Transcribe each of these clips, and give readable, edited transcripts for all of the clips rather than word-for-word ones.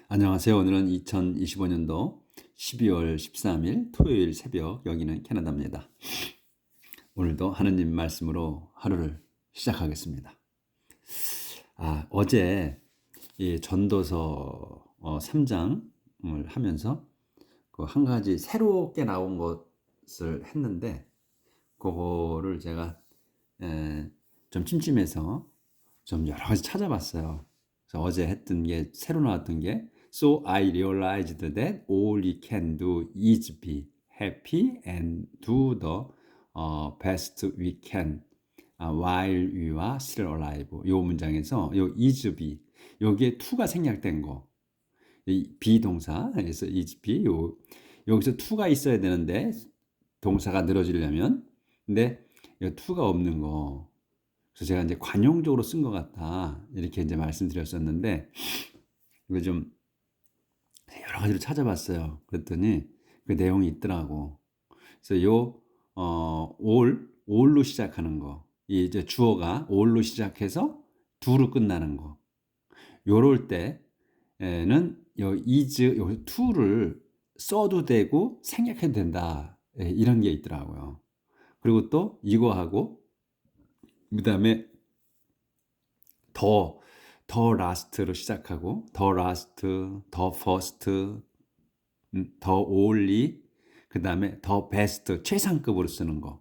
안녕하세요. 오늘은 2025년도 12월 13일 토요일 새벽, 여기는 캐나다입니다. 오늘도 하느님 말씀으로 하루를 시작하겠습니다. 어제 이 전도서 3장을 하면서 그 한 가지 새롭게 나온 것을 했는데, 그거를 제가 좀 찜찜해서 좀 여러 가지 찾아봤어요. 그래서 어제 했던 게, 새로 나왔던 게 So I realized that all we can do is be happy and do the best we can while we are still alive. 요 문장에서 요 is be, 여기에 to가 생략된 거, 이 비동사, 그래서 is be, 여기서 to가 있어야 되는데 동사가 늘어지려면, 근데 이 to가 없는 거, 그래서 제가 이제 관용적으로 쓴 것 같다, 이렇게 이제 말씀드렸었는데, 이거 좀 여러 가지로 찾아봤어요. 그랬더니 그 내용이 있더라고. 그래서 all로 시작하는 거, 이 이제 주어가 all로 시작해서 do로 끝나는 거, 요럴 때는 요 is, 요 to를 써도 되고 생략해도 된다, 이런 게 있더라고요. 그리고 또 이거하고 그다음에 더 last로 시작하고 더 last, 더 first, 더 only, 그 다음에 더 best, 최상급으로 쓰는 거,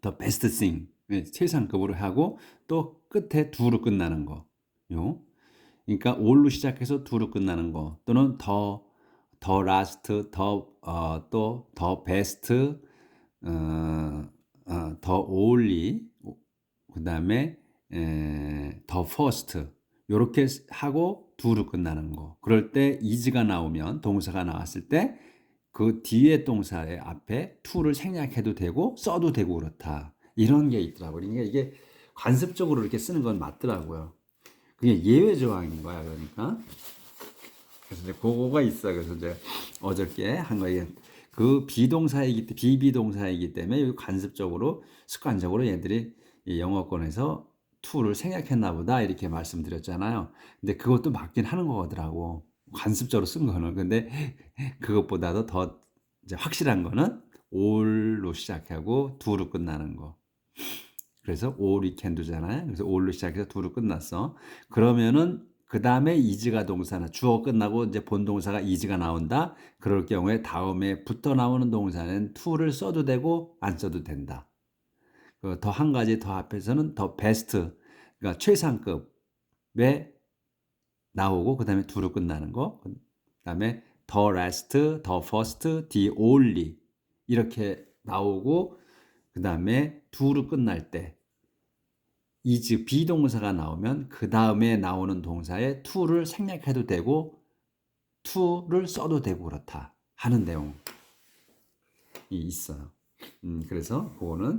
더 best thing, 최상급으로 하고 또 끝에 do로 끝나는 거, 그러니까 all로 시작해서 do로 끝나는 거, 또는 더 last, 또 더 best, 더 only, 그 다음에 더 first, 요렇게 하고 do로 끝나는 거. 그럴 때 is가 나오면, 동사가 나왔을 때 그 뒤에 동사의 앞에 to를 생략해도 되고 써도 되고 그렇다, 이런 게 있더라고요. 그러니까 이게 관습적으로 이렇게 쓰는 건 맞더라고요. 그게 예외 조항인 거야. 그러니까 그래서 이제 그거가 있어. 그래서 이제 어저께 한 거에 그 비비동사이기 때문에 관습적으로, 습관적으로 얘들이 이 영어권에서 to를 생략했나 보다, 이렇게 말씀드렸잖아요. 근데 그것도 맞긴 하는 거더라고, 관습적으로 쓴 거는. 근데 그것보다도 더 이제 확실한 거는 all로 시작하고 do로 끝나는 거. 그래서 all we can do잖아요. 그래서 all로 시작해서 do로 끝났어. 그러면은 그 다음에 is가 동사나 주어 끝나고 이제 본동사가 is가 나온다. 그럴 경우에 다음에 붙어 나오는 동사는 to를 써도 되고 안 써도 된다. 더 한 가지 더 앞에서는 더 best, 그러니까 최상급에 나오고 그 다음에 do로 끝나는 거. 그 다음에 더 last, 더 first, the only, 이렇게 나오고 그 다음에 do로 끝날 때 is 비동사가 나오면 그 다음에 나오는 동사에 to를 생략해도 되고 to를 써도 되고 그렇다 하는 내용이 있어요. 그래서 그거는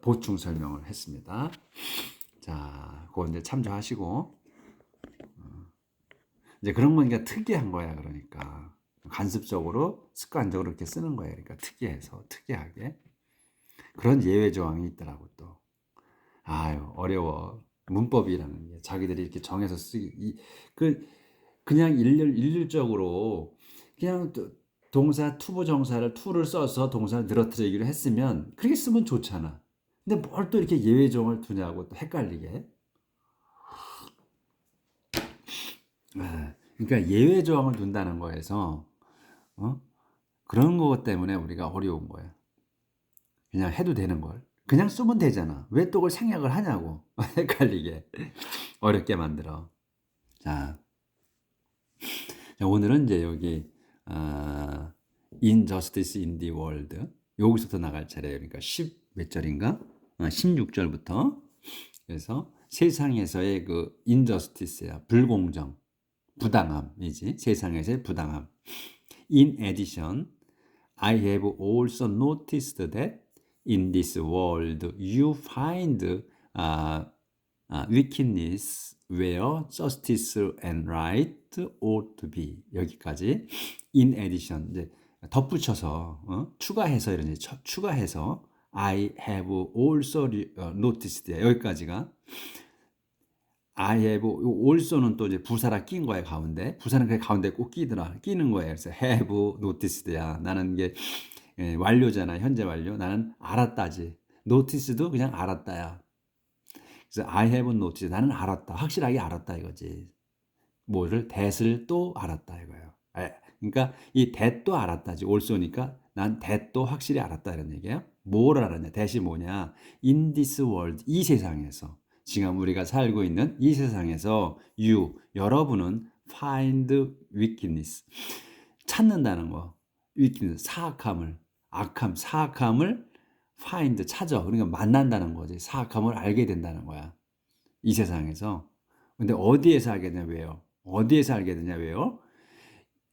보충 설명을 했습니다. 자, 그거 이제 참조하시고, 이제 그런 거니까 특이한 거야. 그러니까 관습적으로, 습관적으로 이렇게 쓰는 거예요. 그러니까 특이하게 그런 예외 조항이 있더라고. 또 어려워. 문법이라는 게 자기들이 이렇게 정해서 쓰기, 그냥 일률적으로 그냥 동사 투부 정사를 to를 써서 동사를 늘어뜨리기로 했으면 그렇게 쓰면 좋잖아. 근데 뭘 또 이렇게 예외 조항을 두냐고, 또 헷갈리게. 그러니까 예외 조항을 둔다는 거에서 그런 것 때문에 우리가 어려운 거야. 그냥 해도 되는 걸 그냥 쓰면 되잖아. 왜 또 그걸 생략을 하냐고. 헷갈리게 어렵게 만들어. 자, 오늘은 이제 여기 injustice in the world, 여기서부터 나갈 차례예요. 그러니까 10 몇 절인가? 16절부터. 그래서 세상에서의 그 injustice야, 불공정, 부당함이지. 세상에서의 부당함. In addition, I have also noticed that in this world you find wickedness where justice and right ought to be. 여기까지. In addition, 이제 덧붙여서, 추가해서, 이런 추가해서 I have also noticed, 여기까지가 I have also는 또 이제 부사라 낀 거야 가운데. 부사는 그 가운데 꼭 끼더라. 끼는 거예요. 그래서 have noticed야. 나는 이게 완료잖아. 현재 완료. 나는 알았다지. noticed도 그냥 알았다야. 그래서 I have noticed. 나는 알았다. 확실하게 알았다 이거지. 뭐를 that을 또 알았다 이거예요. 그러니까 이 that도 알았다지. also니까 난 that도 확실히 알았다 이런 얘기예요. 뭘 알았냐? that이 뭐냐? In this world 이 세상에서 지금 우리가 살고 있는 이 세상에서 여러분은 find wickedness 찾는다는 거. wickedness 사악함을 악함 사악함을 find 찾아. 그러니까 만난다는 거지. 사악함을 알게 된다는 거야. 이 세상에서. 근데 어디에서 알게 되냐 왜요? 어디에서 알게 되냐 왜요?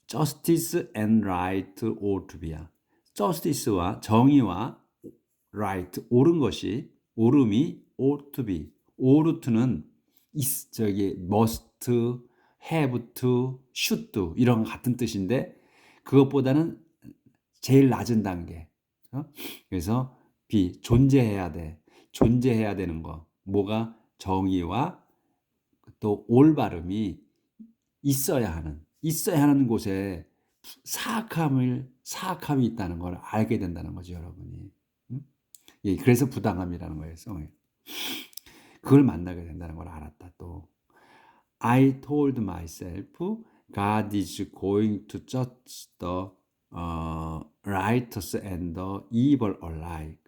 Justice and right ought to be야. Justice와 정의와 right 옳은 것이 옳음이 ought to be. ought 저기 must, have to, should to 이런 같은 뜻인데 그것보다는 제일 낮은 단계. 그래서 be 존재해야 돼. 존재해야 되는 거. 뭐가 정의와 또 올바름이 있어야 하는 곳에 사악함이 있다는 걸 알게 된다는 거죠, 여러분이. 예, 그래서 부당함이라는 거예요. 그걸 만나게 된다는 걸 알았다. 또 I told myself God is going to judge the righteous and the evil alike.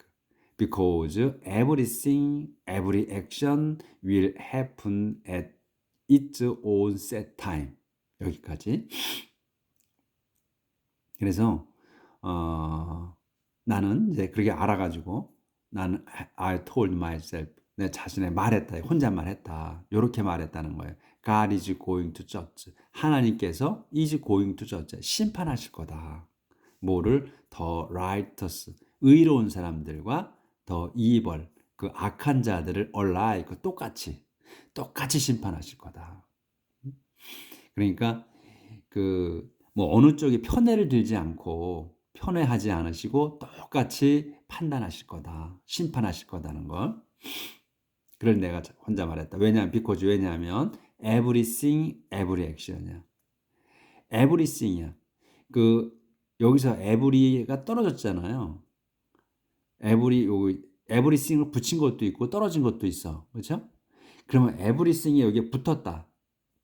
Because everything, every action will happen at its own set time. 여기까지. 그래서 나는 이제 그렇게 알아가지고 나는 I told myself 내 자신에 말했다. 혼잣말했다. 이렇게 말했다는 거예요. God is going to judge. 하나님께서 is going to judge. 심판하실 거다. 뭐를 더 righteous 의로운 사람들과 더 evil 그 악한 자들을 alike 똑같이 심판하실 거다. 그러니까 뭐 어느 쪽이 편애를 들지 않고 편애하지 않으시고 똑같이 판단하실 거다. 심판하실 거다는 걸. 그걸 내가 혼자 말했다. 왜냐하면 everything, every action이야. everything이야. 여기서 every가 떨어졌잖아요. everything을 붙인 것도 있고 떨어진 것도 있어. 그렇죠? 그러면 everything이 여기에 붙었다.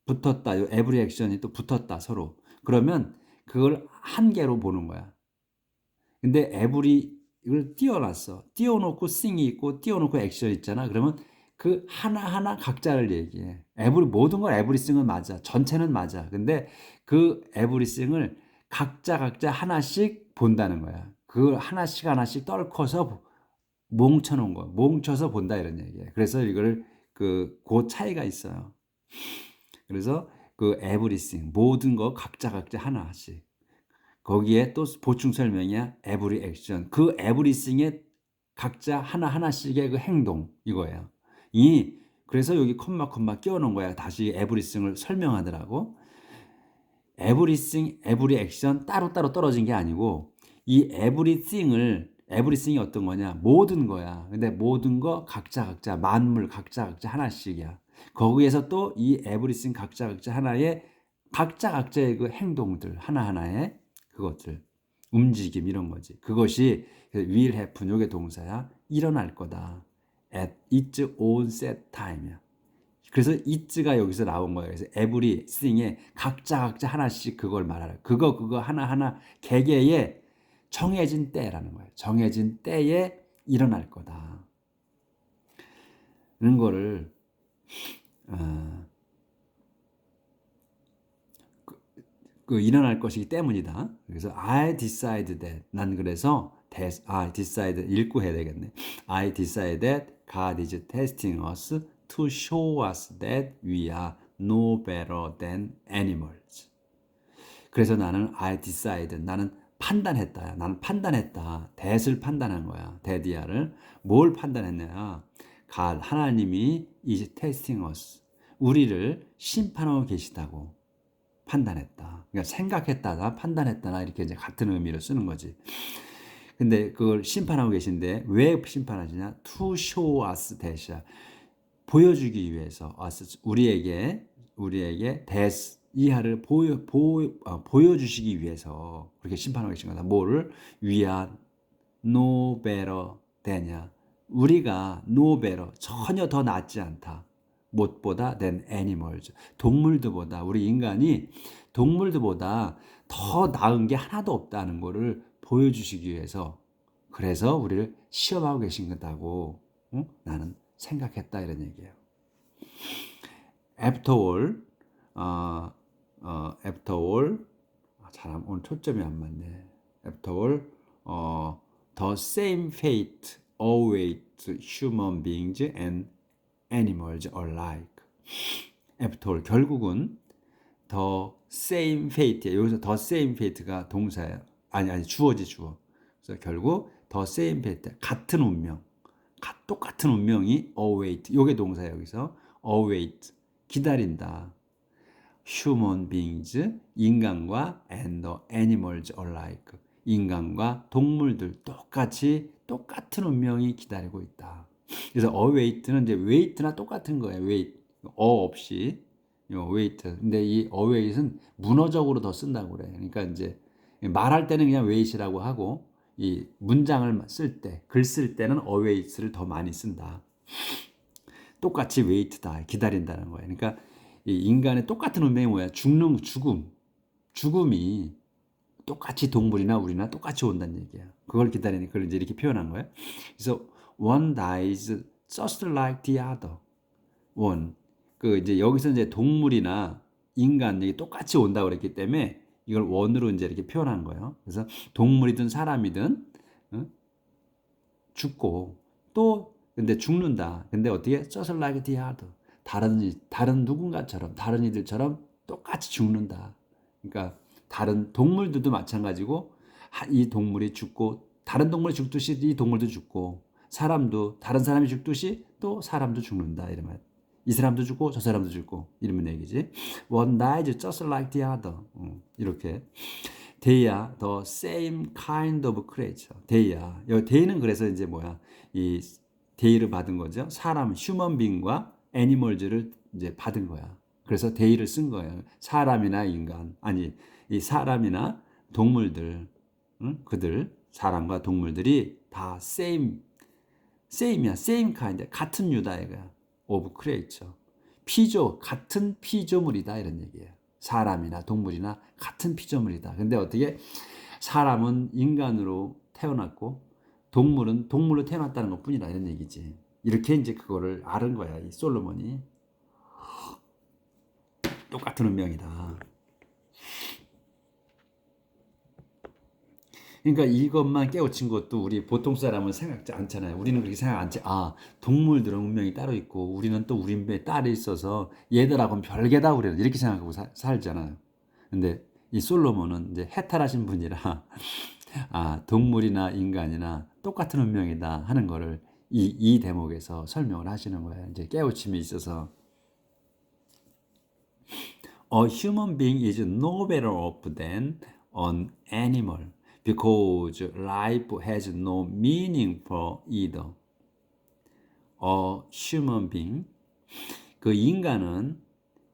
every action이 또 붙었다 서로. 그러면 그걸 한 개로 보는 거야. 근데 이걸 띄워놨어. 띄워놓고 thing이 있고 띄워놓고 action 있잖아. 그러면 그 하나하나 각자를 얘기해. 모든 걸 everything은 맞아. 전체는 맞아. 근데 그 everything을 각자 하나씩 본다는 거야. 그걸 하나씩 떨커서 뭉쳐놓은 거. 뭉쳐서 본다 이런 얘기예요. 그래서 이걸 그 차이가 있어요. 그래서 그 everything 모든 거 각자 하나씩 거기에 또 보충 설명이야 every action 그 everything의 각자 하나씩의 그 행동 이거예요. 그래서 여기 콤마 끼워놓은 거야. 다시 everything을 설명하더라고. everything, every action 따로따로 떨어진 게 아니고 이 everything이 어떤 거냐 모든 거야. 근데 모든 거 각자 만물 각자 하나씩이야. 거기에서 또 이 everything 각자 하나의 각자의 그 행동들 하나하나의 그것들 움직임 이런 거지. 그것이 will happen 요게 동사야. 일어날 거다. at its own set time이야. 그래서 it가 여기서 나온 거예요. 그래서 everything에 각자 하나씩 그걸 말하라. 그거 하나하나 개개의 정해진 때라는 거예요. 정해진 때에 일어날 거다. 이런 거를 일어날 것이기 때문이다. 그래서 I decide that 난 그래서 I decide 읽고 해야 되겠네. I decide that God is testing us to show us that we are no better than animals. 그래서 나는 I decide 나는 판단했다. 나는 판단했다. that을 판단한 거야. that이야를 뭘 판단했냐? God 하나님이 is testing us 우리를 심판하고 계시다고 판단했다. 그러니까 생각했다나 판단했다나 이렇게 이제 같은 의미로 쓰는 거지. 근데 그걸 심판하고 계신데 왜 심판하시냐? To show us that이야. 보여주기 위해서 우리에게 이하를 보여주시기 위해서 그렇게 심판하고 계신 거다. 뭐를? We are no better than이야. 우리가 no better, 전혀 더 낫지 않다. 무엇보다 than animals. 동물들보다, 우리 인간이 동물들보다 더 나은 게 하나도 없다는 것을 보여주시기 위해서, 그래서 우리를 시험하고 계신 거다고 나는 생각했다, 이런 얘기예요. After all, after all, 잘 오늘 초점이 안 맞네. After all, the same fate awaits human beings and animals alike. After all, 결국은 the same fate. 여기서 the same fate가 동사예요. 아니 주어지 주어. 그래서 결국 the same fate, 같은 운명, 똑같은 운명이 await. 요게 동사예요. 여기서 await, 기다린다. human beings, 인간과 and the animals alike, 인간과 동물들 똑같은 운명이 기다리고 있다. 그래서 await는 이제 wait나 똑같은 거예요. wait, 없이 wait. 근데 이 await은 문어적으로 더 쓴다고 그래요. 그러니까 이제 말할 때는 그냥 wait이라고 하고, 이 문장을 쓸 때, 글 쓸 때는 await를 더 많이 쓴다. 똑같이 wait다, 기다린다는 거예요. 그러니까 이 인간의 똑같은 운명이 뭐야? 죽음이 똑같이 동물이나 우리나 똑같이 온다는 얘기야. 그걸 기다리니 그걸 이제 이렇게 표현한 거예요. 그래서 one dies just like the other. one. 그 이제 여기서 이제 동물이나 인간이 똑같이 온다고 그랬기 때문에 이걸 one으로 이제 이렇게 표현한 거예요. 그래서 동물이든 사람이든 죽고 또 근데 죽는다. 근데 어떻게? just like the other. 다른 누군가처럼, 다른 이들처럼 똑같이 죽는다. 그러니까 다른 동물들도 마찬가지고, 이 동물이 죽고 다른 동물이 죽듯이 이 동물도 죽고, 사람도 다른 사람이 죽듯이 또 사람도 죽는다, 이러면 이 사람도 죽고 저 사람도 죽고 이러면 얘기지. One dies just like the other. 이렇게 They are the same kind of creature. They are. 여기 they는 그래서 이제 뭐야? 이 they를 받은 거죠. 사람, human being과 animals를 이제 받은 거야. 그래서 they를 쓴 거예요. 사람이나 인간, 아니 이 사람이나 동물들, 그들, 사람과 동물들이 다 same이야. same kind, 같은 유다이가 of creature. 같은 피조물이다, 이런 얘기예요. 사람이나 동물이나 같은 피조물이다. 근데 어떻게? 사람은 인간으로 태어났고 동물은 동물로 태어났다는 것뿐이다, 이런 얘기지. 이렇게 이제 그거를 아는 거야, 이 솔로몬이. 똑같은 운명이다. 그러니까 이것만 깨우친 것도 우리 보통 사람은 생각지 않잖아요. 우리는 그렇게 생각 않지. 동물들은 운명이 따로 있고 우리는 또 우리의 딸이 있어서 얘들하고는 별개다, 우리는 이렇게 생각하고 살잖아요. 근데 이 솔로몬은 이제 해탈하신 분이라 동물이나 인간이나 똑같은 운명이다 하는 거를 이 대목에서 설명을 하시는 거예요. 이제 깨우침이 있어서 A human being is no better off than an animal because life has no meaning for either. A human being, 그 인간은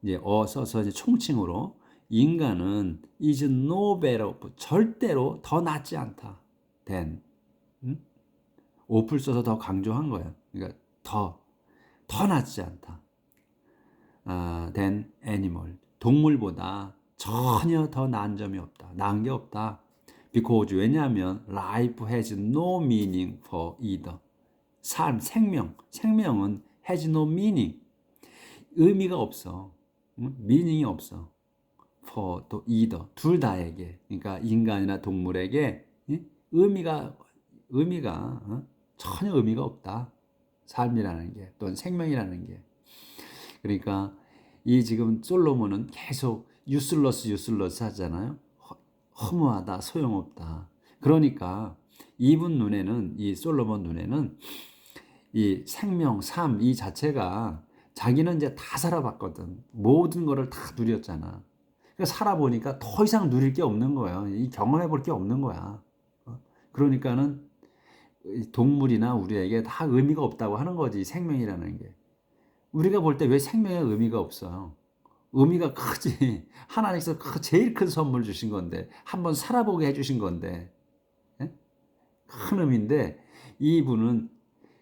이제 써서 이제 총칭으로 인간은 is no better, 절대로 더 낫지 않다. than, off를 써서 더 강조한 거야. 그러니까 더 낫지 않다. than animal. 동물보다 전혀 더 나은 점이 없다. 나은 게 없다. Because, 왜냐하면 life has no meaning for either. 생명은 has no meaning. 의미가 없어. meaning이 없어. for 또 either. 둘 다에게. 그러니까 인간이나 동물에게 의미가 전혀 의미가 없다. 삶이라는 게, 또는 생명이라는 게. 그러니까 이 지금 솔로몬은 계속 유슬러스 하잖아요. 허무하다, 소용없다. 그러니까 이분 눈에는, 이 솔로몬 눈에는 이 생명, 삶, 이 자체가, 자기는 이제 다 살아봤거든. 모든 거를 다 누렸잖아. 그러니까 살아보니까 더 이상 누릴 게 없는 거예요. 이 경험해 볼 게 없는 거야. 그러니까는 동물이나 우리에게 다 의미가 없다고 하는 거지, 생명이라는 게. 우리가 볼 때 왜 생명에 의미가 없어요? 의미가 크지. 하나님께서 제일 큰 선물 주신 건데, 한번 살아보게 해주신 건데, 예? 큰 의미인데, 이분은,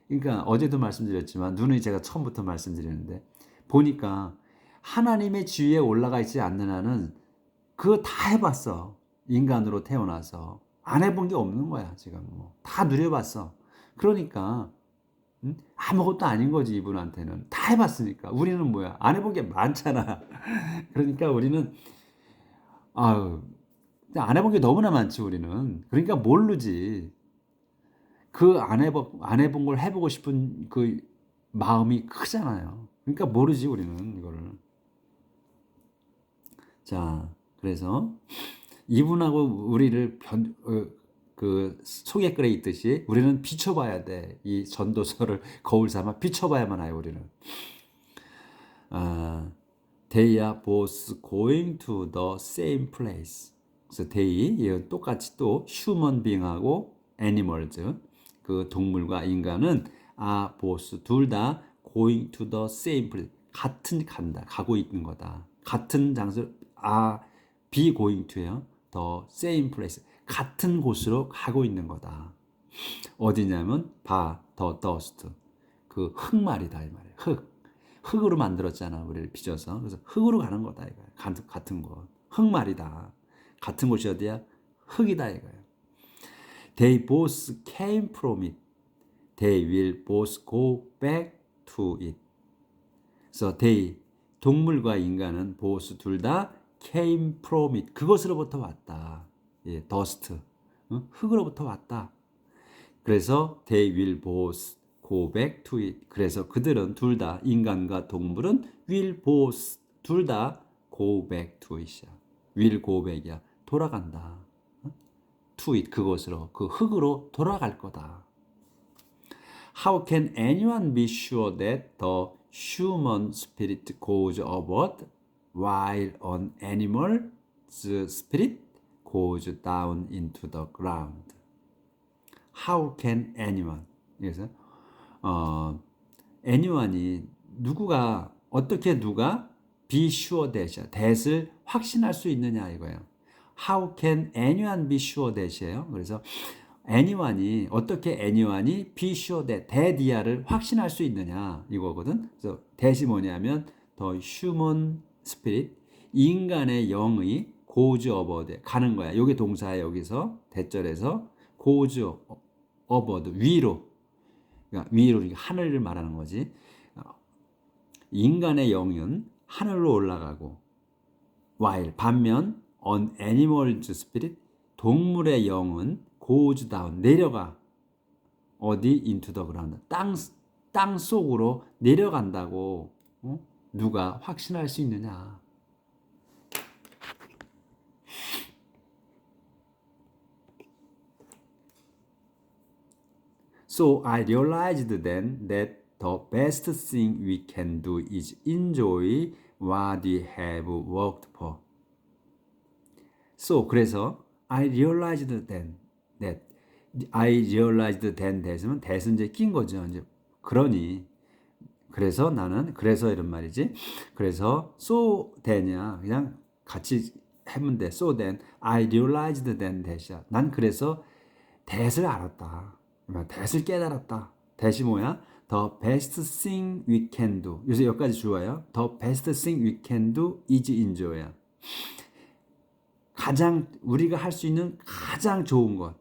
그러니까 어제도 말씀드렸지만, 눈이 제가 처음부터 말씀드리는데, 보니까 하나님의 지위에 올라가 있지 않는 한은 그거 다 해봤어. 인간으로 태어나서. 안 해본 게 없는 거야, 지금. 뭐. 다 누려봤어. 그러니까, 아무것도 아닌 거지, 이분한테는. 다 해봤으니까. 우리는 뭐야? 안 해본 게 많잖아. 그러니까 우리는, 아유, 안 해본 게 너무나 많지, 우리는. 그러니까 모르지. 그 안 해본 걸 해보고 싶은 그 마음이 크잖아요. 그러니까 모르지, 우리는 이거를. 자, 그래서 이분하고 우리를 그 소개글에 있듯이 우리는 비춰봐야 돼. 이 전도서를 거울 삼아 비춰봐야만 해요, 우리는. They are both going to the same place. 그래서 they, 똑같이 또 human being하고 animals, 그 동물과 인간은 are both 둘 다 going to the same place. 같은 간다, 가고 있는 거다. 같은 장소, be going to요. the same place. 같은 곳으로 가고 있는 거다. 어디냐면 the dust. 그 흙말이다 이 말이에요. 흙으로 만들었잖아, 우리를 빚어서. 그래서 흙으로 가는 거다 이거야. 같은 곳. 흙말이다. 같은 곳이 어디야? 흙이다 이거야. They both came from it. They will both go back to it. 그래서 they, 동물과 인간은 both 둘 다 came from it. 그것으로부터 왔다. 예, dust. 흙으로부터 왔다. 그래서 they will both go back to it. 그래서 그들은 둘 다, 인간과 동물은 will both 둘 다 go back to it이야. will go back이야. 돌아간다. to it, 그곳으로, 그 흙으로 돌아갈 거다. How can anyone be sure that the human spirit goes upward while an animal's spirit goes down into the ground? How can anyone? 그래서 anyone이 누구가 어떻게 누가 be sure that을 확신할 수 있느냐 이거예요. How can anyone be sure that이에요. 그래서 anyone이 어떻게 anyone이 be sure that이야를 확신할 수 있느냐 이거거든. 그래서 that이 뭐냐면 the human spirit 인간의 영의 goes upward 가는 거야. 이게 동사야 여기서 대절에서 goes upward 위로. 그러니까 위로 하늘을 말하는 거지. 인간의 영은 하늘로 올라가고 while 반면 an animal's spirit 동물의 영은 goes down 내려가 어디 into the ground 땅 속으로 내려간다고 누가 확신할 수 있느냐? So I realized then that the best thing we can do is enjoy what we have worked for. So 그래서 I realized then that I realized then that은 that은 이제 낀 거죠. 이제 그러니 그래서 나는 그래서 이런 말이지. 그래서 so then이야. 그냥 같이 하면 돼. So then I realized then that이야. 난 그래서 that을 알았다. that을 깨달았다. that이 뭐야? The best thing we can do. 요새 여기까지 좋아요. The best thing we can do is enjoy야. 가장 우리가 할 수 있는 가장 좋은 것.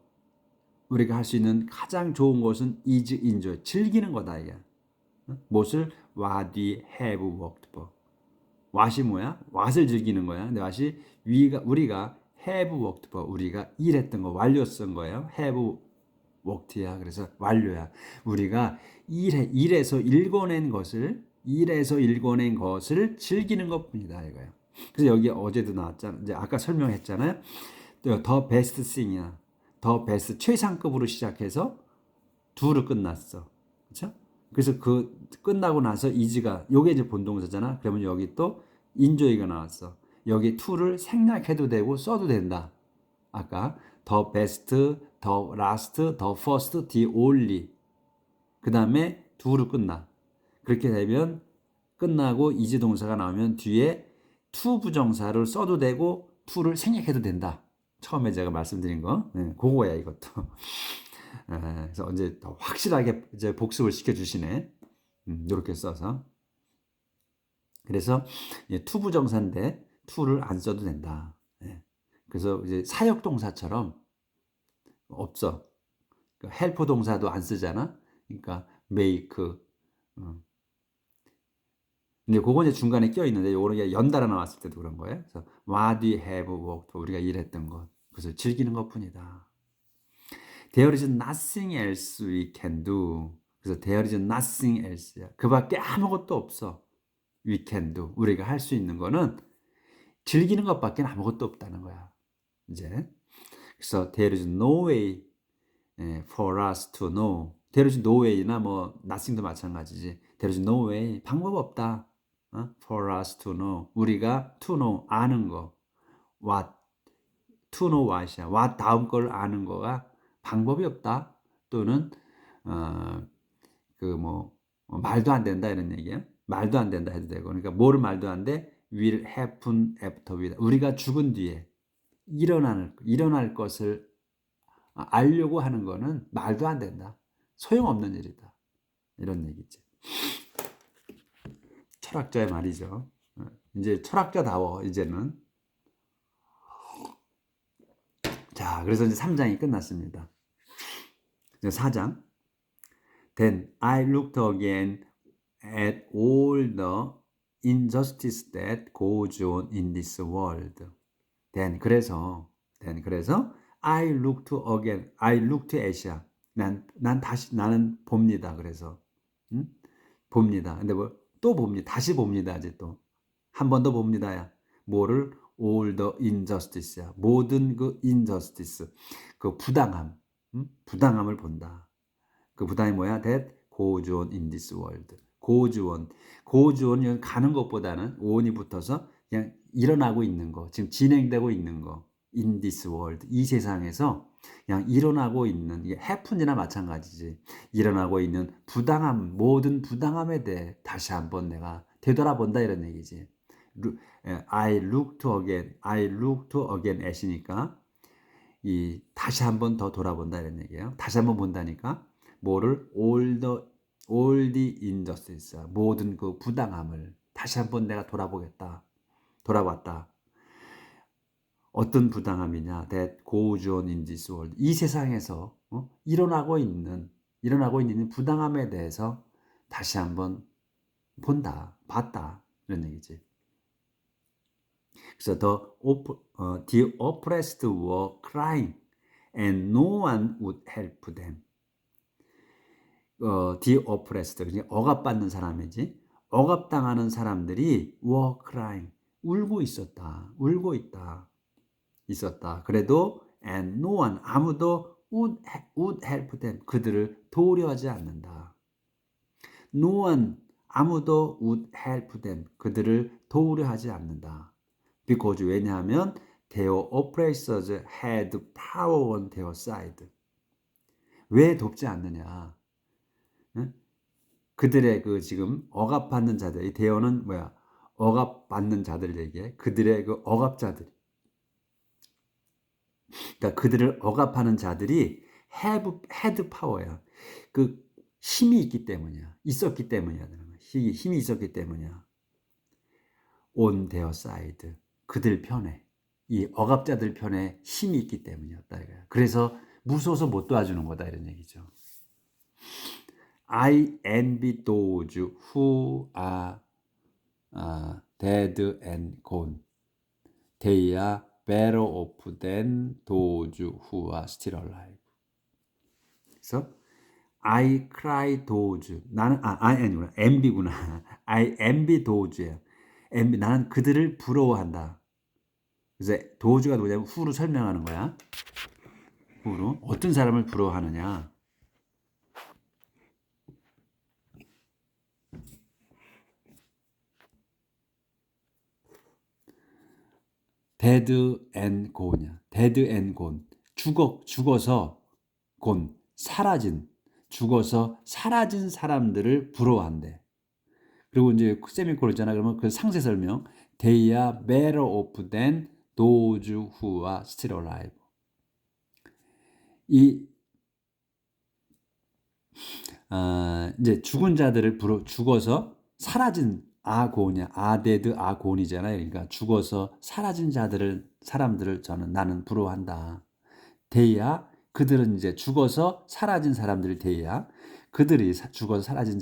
우리가 할 수 있는 가장 좋은 것은 is enjoy. 즐기는 거다 이게. 무엇을? What we have worked for. what이 뭐야? what을 즐기는 거야. 근데 what이 우리가 have worked for. 우리가 일했던 거 완료 쓴 거예요. have worked야. 그래서 완료야. 우리가 일에서 읽어낸 것을 즐기는 것뿐이다 이거예요. 그래서 여기 어제도 나왔잖아. 이제 아까 설명했잖아요. 또 더 베스트 싱이야. 더 베스트 최상급으로 시작해서 do로 끝났어. 그렇죠? 그래서 그 끝나고 나서 is가 요게 이제 본동사잖아. 그러면 여기 또 enjoy가 나왔어. 여기 to를 생략해도 되고 써도 된다. 아까 the best, the last, the first, the only. 그 다음에 do로 끝나. 그렇게 되면 끝나고 이지 동사가 나오면 뒤에 to 부정사를 써도 되고 to를 생략해도 된다. 처음에 제가 말씀드린 거, 네, 그거야 이것도. 그래서 이제 더 확실하게 이제 복습을 시켜주시네. 이렇게 써서. 그래서 to 부정사인데 to를 안 써도 된다. 예. 그래서 이제 사역 동사처럼 없어. 그러니까 헬퍼 동사도 안 쓰잖아. 그러니까 make. 근데 그거 이제 중간에 껴 있는데 요거는 연달아 나왔을 때도 그런 거예요. 그래서 what we have worked, 우리가 일했던 것, 그래서 즐기는 것뿐이다. There is nothing else we can do. 그래서 there is nothing else야. 그밖에 아무것도 없어. We can do. 우리가 할 수 있는 거는 즐기는 것밖에 아무것도 없다는 거야. 이제 그래서 there is no way for us to know. There is no way나 뭐 nothing도 마찬가지지. There is no way. 방법 없다. For us to know. 우리가 to know 아는 거. What to know what이야. what 다음 걸 아는 거가 방법이 없다. 또는 뭐 말도 안 된다 이런 얘기야. 말도 안 된다 해도 되고. 그러니까 뭐를 말도 안 돼? will happen after we die. 우리가 죽은 뒤에 일어날 것을 알려고 하는 거는 말도 안 된다. 소용없는 일이다. 이런 얘기지. 철학자의 말이죠. 이제 철학자다워 이제는. 자, 그래서 이제 3장이 끝났습니다. 이제 4장. Then I looked again at all the injustice that goes on in this world. 그래서 I looked again. I looked at이야. 나는 봅니다. 그래서 봅니다. 근데 뭐 또 봅니다. 다시 봅니다. 이제 또 한 번 더 봅니다야. 뭐를? all the injustice야. 모든 그 injustice, 그 부당함, 부당함을 본다. 그 부당함이 뭐야? That goes on in this world. goes on 가는 것보다는 on이 붙어서 그냥 일어나고 있는 거, 지금 진행되고 있는 거. in this world, 이 세상에서 그냥 일어나고 있는, 이게 happen이나 마찬가지지. 일어나고 있는 부당함, 모든 부당함에 대해 다시 한번 내가 되돌아본다 이런 얘기지. I looked again at이니까 이 다시 한번 더 돌아본다 이런 얘기예요. 다시 한번 본다니까 뭐를? all the injustice, 모든 그 부당함을 다시 한번 내가 돌아봤다. 어떤 부당함이냐? That goes on in this world. 이 세상에서 일어나고 있는 부당함에 대해서 다시 한번 봤다 이런 얘기지. 그래서 the oppressed were crying and no one would help them. the oppressed, 그러니까 억압받는 사람이지. 억압당하는 사람들이 were crying, 울고 있었다. 그래도 and no one, 아무도 would help them, 그들을 도우려하지 않는다. no one, 아무도 would help them, 그들을 도우려하지 않는다. because, 왜냐하면 their oppressors had power on their side. 왜 돕지 않느냐? 응? 그들의 그 지금 억압받는 자들, 이 대어는 뭐야? 억압받는 자들 얘기해. 그들의 그 억압자들. 그러니까 그들을 억압하는 자들이 had power야. 그 힘이 있기 때문이야. 있었기 때문이야. 힘이 있었기 때문이야. on their side. 그들 편에. 이 억압자들 편에 힘이 있기 때문이었다. 그래서 무서워서 못 도와주는 거다 이런 얘기죠. I envy those who are dead and gone. They are better off than those who are still alive. 그래서 I cry those. 나는 아니구나. envy구나. I envy those야. 나는 그들을 부러워한다. 그래서 those가 뭐냐면 who로 설명하는 거야. who로 어떤 사람을 부러워하느냐? dead and gone이야. dead and gone. 죽어서 gone. 죽어서 사라진 사람들을 부러워한대. 그리고 이제 세미콜론이잖아. 그러면 그 상세 설명. They are better off than those who are still alive. 이 이제 죽은 자들을 죽어서 사라진 아곤이야. 아데드 아곤이잖아요. 그러니까 죽어서 사라진 사람들을 나는 부러워한다. 데이야 그들은 이제 죽어서 사라진 사람들을 데이야 그들이 죽어서 사라진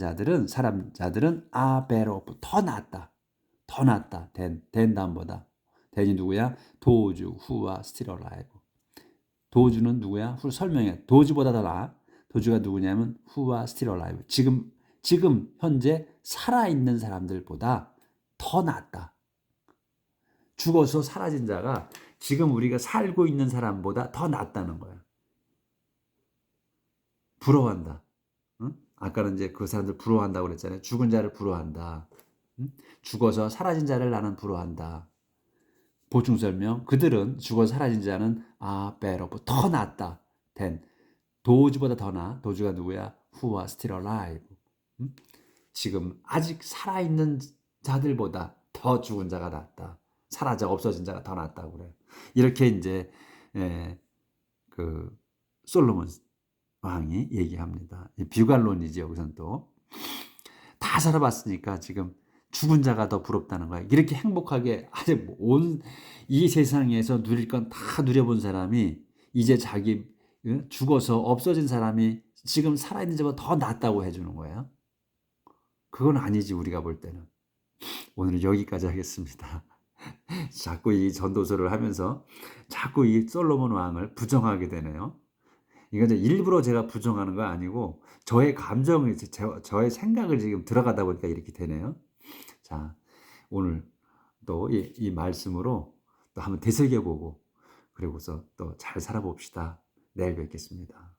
사람자들은 아베로프 더 낫다 된 다음보다 den이 누구야? 도주 후와 still alive. 도주는 누구야? 후 설명해. 도주보다 더 나아. 도주가 누구냐면 후와 still alive. 지금 현재 살아있는 사람들보다 더 낫다. 죽어서 사라진 자가 지금 우리가 살고 있는 사람보다 더 낫다는 거야. 부러워한다. 응? 아까는 이제 그 사람들 부러워한다고 그랬잖아요. 죽은 자를 부러워한다. 응? 죽어서 사라진 자를 나는 부러워한다. 보충 설명. 그들은 죽어서 사라진 자는 better, 더 낫다. than 도주보다 더 나. 도주가 누구야? Who are still alive. 응? 지금 아직 살아있는 자들보다 더 죽은 자가 낫다. 사라져 없어진 자가 더 낫다고 그래요. 이렇게 이제 그 솔로몬 왕이 얘기합니다. 뷰갈론이지 여기선 또. 다 살아봤으니까 지금 죽은 자가 더 부럽다는 거야. 이렇게 행복하게 아직 온 이 세상에서 누릴 건 다 누려본 사람이 이제 자기 죽어서 없어진 사람이 지금 살아있는 자보다 더 낫다고 해주는 거예요. 그건 아니지 우리가 볼 때는. 오늘은 여기까지 하겠습니다. 자꾸 이 전도서를 하면서 자꾸 이 솔로몬 왕을 부정하게 되네요. 이건 이제 일부러 제가 부정하는 거 아니고 저의 감정이 저의 생각을 지금 들어가다 보니까 이렇게 되네요. 자, 오늘 또 이 말씀으로 또 한번 되새겨보고 그리고서 또 잘 살아봅시다. 내일 뵙겠습니다.